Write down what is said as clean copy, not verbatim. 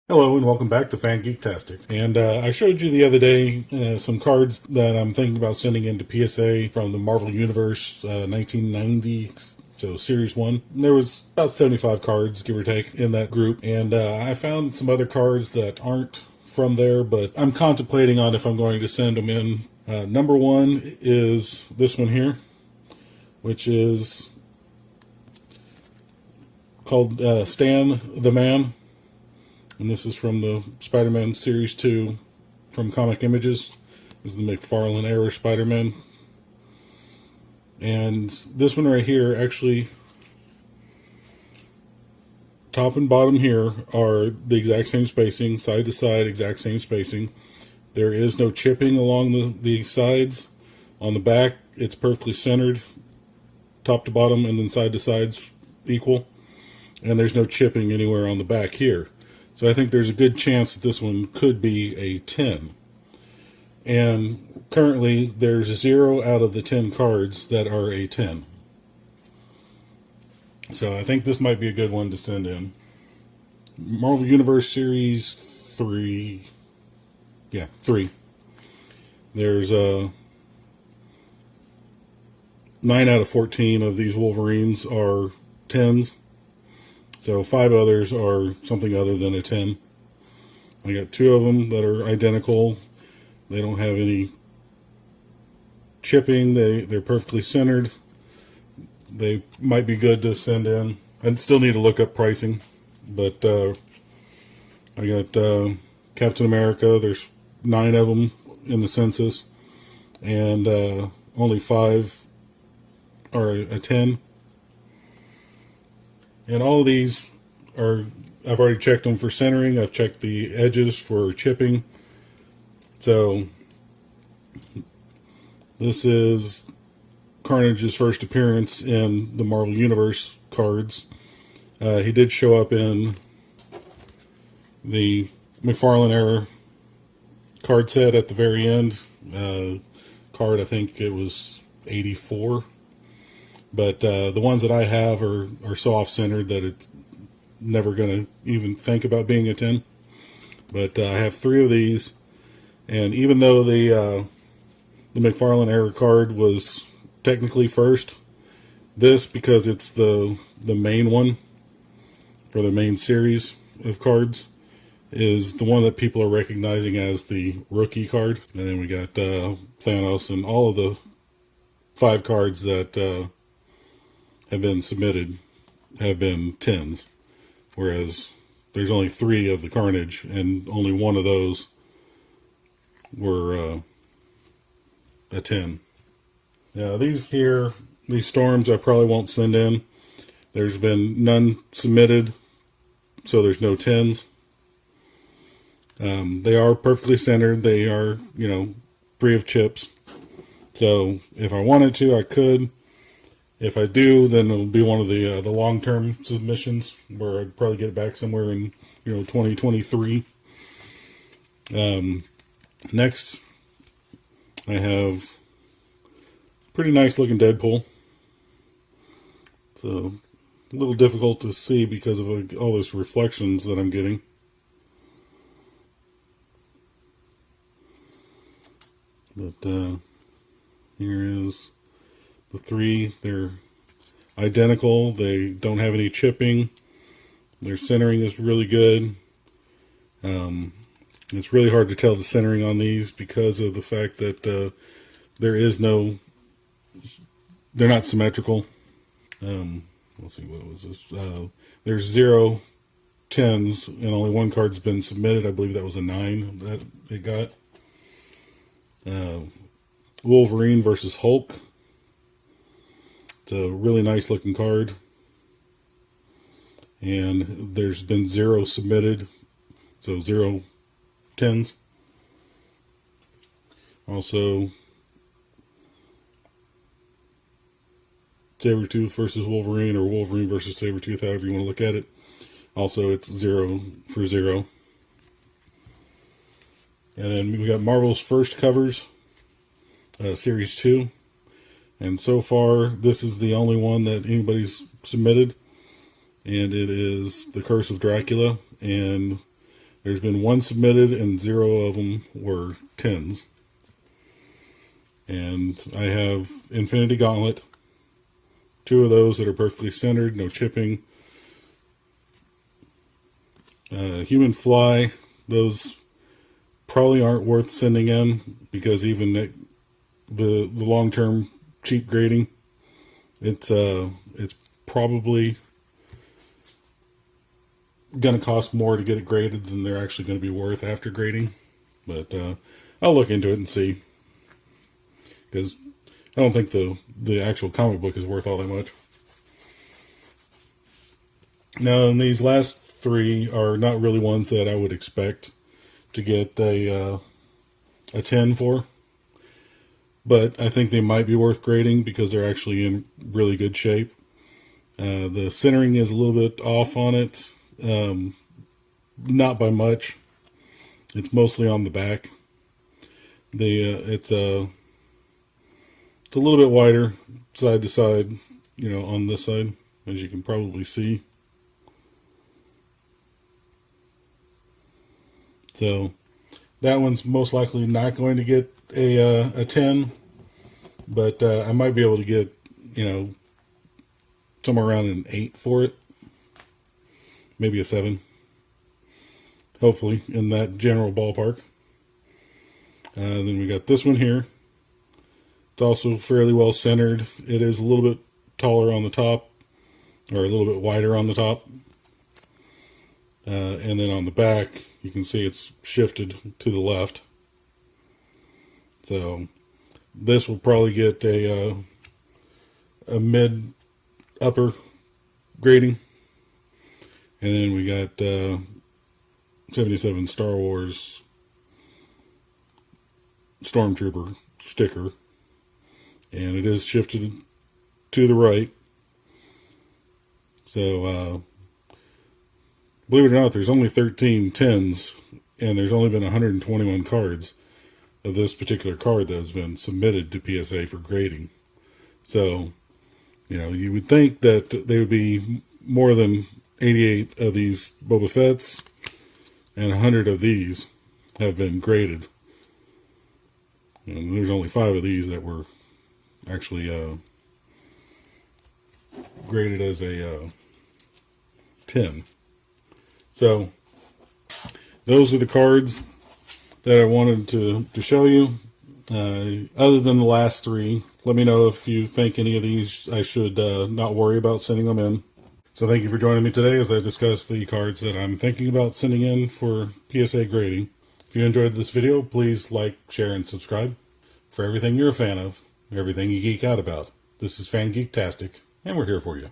Hello and welcome back to Fan Geektastic. And I showed you the other day some cards that I'm thinking about sending into PSA from the Marvel Universe 1990, so Series 1. And there was about 75 cards, give or take, in that group. And I found some other cards that aren't from there, but I'm contemplating on if I'm going to send them in. Number one is this one here, which is called Stan the Man. And this is from the Spider-Man Series 2 from Comic Images. This is the McFarlane era Spider-Man. And this one right here, actually, top and bottom here are the exact same spacing, side to side, exact same spacing. There is no chipping along the sides. On the back, it's perfectly centered, top to bottom, and then side to sides equal. And there's no chipping anywhere on the back here. So I think there's a good chance that this one could be a 10. And currently there's 0 out of the 10 cards that are a 10. So I think this might be a good one to send in. Marvel Universe Series 3. Yeah, 3. There's 9 out of 14 of these Wolverines are 10s. So 5 others are something other than a 10. I got 2 of them that are identical. They don't have any chipping. They're perfectly centered. They might be good to send in. I still need to look up pricing. But I got Captain America. There's 9 of them in the census. And only 5 are a 10. And all of these are, I've already checked them for centering. I've checked the edges for chipping. So this is Carnage's first appearance in the Marvel Universe cards. He did show up in the McFarlane era card set at the very end. Card, I think it was 84. But the ones that I have are so off-centered that it's never going to even think about being a 10. But I have 3 of these. And even though the McFarlane era card was technically first, this, because it's the main one for the main series of cards, is the one that people are recognizing as the rookie card. And then we got Thanos, and all of the 5 cards that have been submitted have been 10s, whereas there's only 3 of the Carnage, and only 1 of those were a 10. Now these Storms I probably won't send in. There's been none submitted, so there's no 10s. They are perfectly centered. They are, free of chips. So if I wanted to, I could. If I do, then it'll be one of the long-term submissions where I'd probably get it back somewhere in 2023. Next, I have pretty nice looking Deadpool. It's a little difficult to see because of all those reflections that I'm getting. But here is the 3. They're identical. They don't have any chipping. Their centering is really good. It's really hard to tell the centering on these because of the fact that they're not symmetrical. Let's see, what was this? There's 0 10s and only 1 card's been submitted. I believe that was a 9 that it got. Wolverine versus Hulk. It's a really nice looking card. And there's been 0 submitted. So 0 10s. Also, Sabretooth versus Wolverine, or Wolverine versus Sabretooth, however you want to look at it. Also, it's 0 for 0. And then we got Marvel's first covers, Series 2. And so far, this is the only one that anybody's submitted. And it is The Curse of Dracula. And There's been one submitted and 0 of them were 10s. And I have Infinity Gauntlet, 2 of those that are perfectly centered, no chipping. Human Fly, those probably aren't worth sending in, because even the long-term cheap grading, it's probably going to cost more to get it graded than they're actually going to be worth after grading. But I'll look into it and see, because I don't think the actual comic book is worth all that much. Now, and these last 3 are not really ones that I would expect to get a 10 for, but I think they might be worth grading because they're actually in really good shape. The centering is a little bit off on it, not by much. It's mostly on the back. It's a little bit wider side to side, on this side, as you can probably see. So that one's most likely not going to get a 10, but I might be able to get, somewhere around an 8 for it, maybe a 7, hopefully in that general ballpark. Then we got this one here. It's also fairly well centered. It is a little bit taller on the top, or a little bit wider on the top. And then on the back, you can see it's shifted to the left. So this will probably get a mid-upper grading. And then we got 77 Star Wars Stormtrooper sticker. And it is shifted to the right. So, believe it or not, there's only 13 10s, and there's only been 121 cards of this particular card that has been submitted to PSA for grading. So, you would think that there would be more than 88 of these Boba Fett's, and 100 of these have been graded. And there's only 5 of these that were actually graded as a 10. So those are the cards that I wanted to show you. Other than the last 3, let me know if you think any of these I should not worry about sending them in. So thank you for joining me today as I discuss the cards that I'm thinking about sending in for PSA grading. If you enjoyed this video, please like, share, and subscribe. For everything you're a fan of, everything you geek out about, this is Fan Geektastic, and we're here for you.